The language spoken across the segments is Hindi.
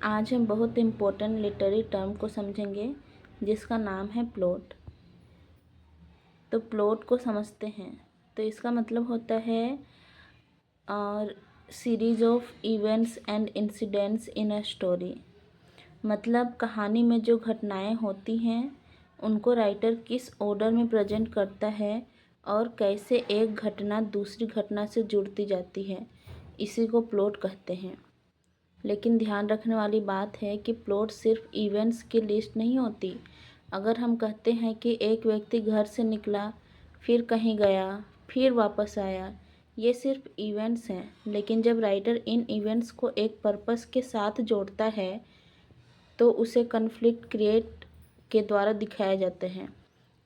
आज हम बहुत इम्पोर्टेंट लिटरेरी टर्म को समझेंगे जिसका नाम है प्लॉट। तो प्लॉट को समझते हैं तो इसका मतलब होता है series of events and incidents in a story. मतलब कहानी में जो घटनाएं होती हैं उनको राइटर किस ऑर्डर में प्रेजेंट करता है और कैसे एक घटना दूसरी घटना से जुड़ती जाती है, इसी को प्लॉट कहते हैं। लेकिन ध्यान रखने वाली बात है कि प्लॉट सिर्फ इवेंट्स की लिस्ट नहीं होती। अगर हम कहते हैं कि एक व्यक्ति घर से निकला, फिर कहीं गया, फिर वापस आया, ये सिर्फ इवेंट्स हैं। लेकिन जब राइटर इन इवेंट्स को एक पर्पस के साथ जोड़ता है तो उसे कन्फ्लिक्ट क्रिएट के द्वारा दिखाया जाता है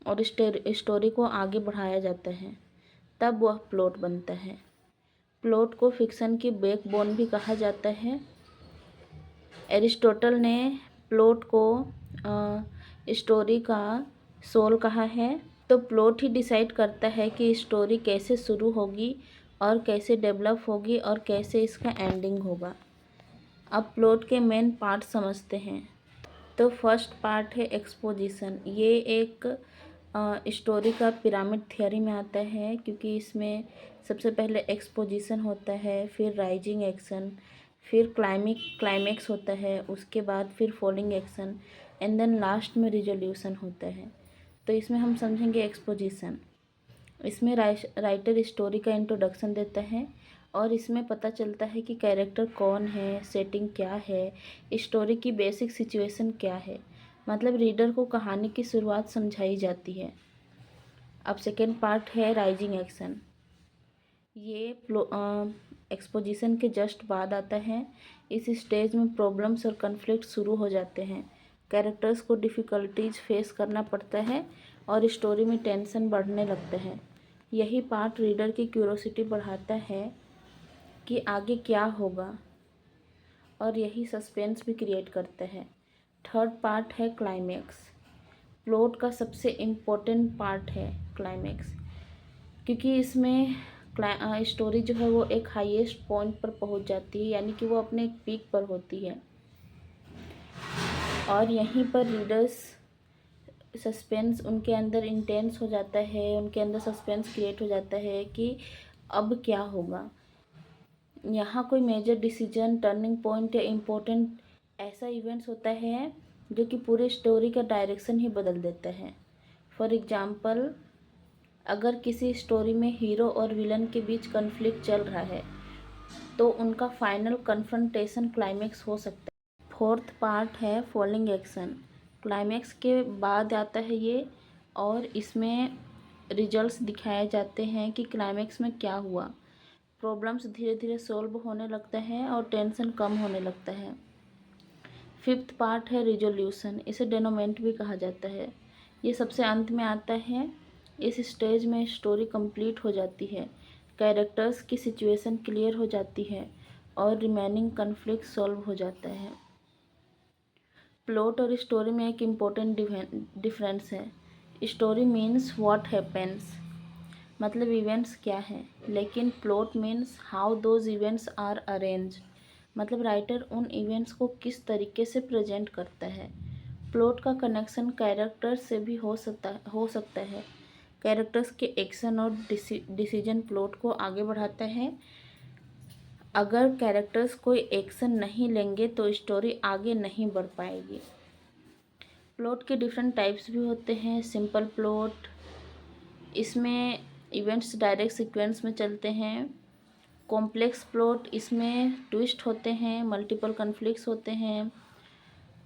और स्टोरी को आगे बढ़ाया जाता है, तब वह प्लॉट बनता है। प्लॉट को फिक्शन की बैकबोन भी कहा जाता है। एरिस्टोटल ने प्लॉट को स्टोरी का सोल कहा है। तो प्लॉट ही डिसाइड करता है कि स्टोरी कैसे शुरू होगी और कैसे डेवलप होगी और कैसे इसका एंडिंग होगा। अब प्लॉट के मेन पार्ट समझते हैं। तो फर्स्ट पार्ट है एक्सपोजिशन। ये एक स्टोरी का पिरामिड थियोरी में आता है, क्योंकि इसमें सबसे पहले एक्सपोजिशन होता है, फिर राइजिंग एक्शन, फिर क्लाइमेक्स होता है, उसके बाद फिर falling action and then last में रिजोल्यूशन होता है। तो इसमें हम समझेंगे एक्सपोजिशन। इसमें राइटर स्टोरी का इंट्रोडक्शन देता है और इसमें पता चलता है कि कैरेक्टर कौन है, सेटिंग क्या है, स्टोरी की बेसिक सिचुएशन क्या है। मतलब रीडर को कहानी की शुरुआत समझाई जाती है। अब सेकेंड पार्ट है राइजिंग एक्शन। ये एक्सपोजिशन के जस्ट बाद आता है। इस स्टेज में प्रॉब्लम्स और कन्फ्लिक्ट शुरू हो जाते हैं। कैरेक्टर्स को डिफ़िकल्टीज फेस करना पड़ता है और स्टोरी में टेंशन बढ़ने लगता है। यही पार्ट रीडर की क्यूरोसिटी बढ़ाता है कि आगे क्या होगा, और यही सस्पेंस भी क्रिएट करता है। थर्ड पार्ट है क्लाइमेक्स। प्लॉट का सबसे इम्पोर्टेंट पार्ट है क्लाइमेक्स, क्योंकि इसमें स्टोरी जो है वो एक हाईएस्ट पॉइंट पर पहुंच जाती है, यानी कि वो अपने एक पीक पर होती है और यहीं पर रीडर्स सस्पेंस उनके अंदर इंटेंस हो जाता है, उनके अंदर सस्पेंस क्रिएट हो जाता है कि अब क्या होगा। यहाँ कोई मेजर डिसीजन, टर्निंग पॉइंट या इम्पोर्टेंट ऐसा इवेंट्स होता है जो कि पूरे स्टोरी का डायरेक्शन ही बदल देता है। फॉर एग्जाम्पल, अगर किसी स्टोरी में हीरो और विलन के बीच कन्फ्लिक्ट चल रहा है तो उनका फाइनल कन्फ्रंटेशन क्लाइमेक्स हो सकता है। फोर्थ पार्ट है फॉलिंग एक्शन। क्लाइमेक्स के बाद आता है ये, और इसमें रिजल्ट्स दिखाए जाते हैं कि क्लाइमेक्स में क्या हुआ। प्रॉब्लम्स धीरे धीरे सॉल्व होने लगता है और टेंशन कम होने लगता है। फिफ्थ पार्ट है रिजोल्यूशन। इसे डेनोमेंट भी कहा जाता है। ये सबसे अंत में आता है। इस स्टेज में स्टोरी कंप्लीट हो जाती है, कैरेक्टर्स की सिचुएशन क्लियर हो जाती है और रिमेनिंग कन्फ्लिक्ट सॉल्व हो जाता है। प्लॉट और स्टोरी में एक इम्पोर्टेंट डिफरेंस है। स्टोरी मीन्स व्हाट हैपेंस, मतलब इवेंट्स क्या हैं, लेकिन plot means how those events are arranged, मतलब राइटर उन इवेंट्स को किस तरीके से प्रेजेंट करता है। प्लॉट का कनेक्शन कैरेक्टर से भी हो सकता है। कैरेक्टर्स के एक्शन और डिसीजन प्लॉट को आगे बढ़ाता है। अगर कैरेक्टर्स कोई एक्शन नहीं लेंगे तो स्टोरी आगे नहीं बढ़ पाएगी। प्लॉट के डिफरेंट टाइप्स भी होते हैं। सिंपल प्लॉट, इसमें इवेंट्स डायरेक्ट सीक्वेंस में चलते हैं। कॉम्प्लेक्स प्लॉट, इसमें ट्विस्ट होते हैं, मल्टीपल कन्फ्लिक्ट्स होते हैं।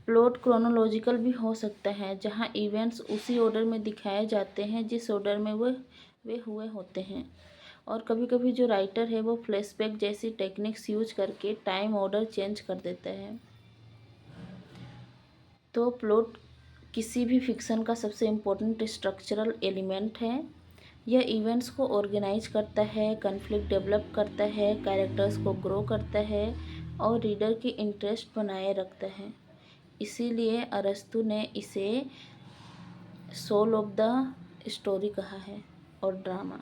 प्लॉट क्रोनोलॉजिकल भी हो सकता है, जहां इवेंट्स उसी ऑर्डर में दिखाए जाते हैं जिस ऑर्डर में वे हुए होते हैं। और कभी कभी जो राइटर है वो फ्लैशबैक जैसी टेक्निक्स यूज करके टाइम ऑर्डर चेंज कर देता है। तो प्लॉट किसी भी फिक्शन का सबसे इम्पोर्टेंट स्ट्रक्चरल एलिमेंट है। यह इवेंट्स को ऑर्गेनाइज करता है, कन्फ्लिक्ट डेवलप करता है, कैरेक्टर्स को ग्रो करता है और रीडर की इंटरेस्ट बनाए रखता है। इसीलिए अरस्तु ने इसे सोल ऑफ द स्टोरी कहा है और ड्रामा।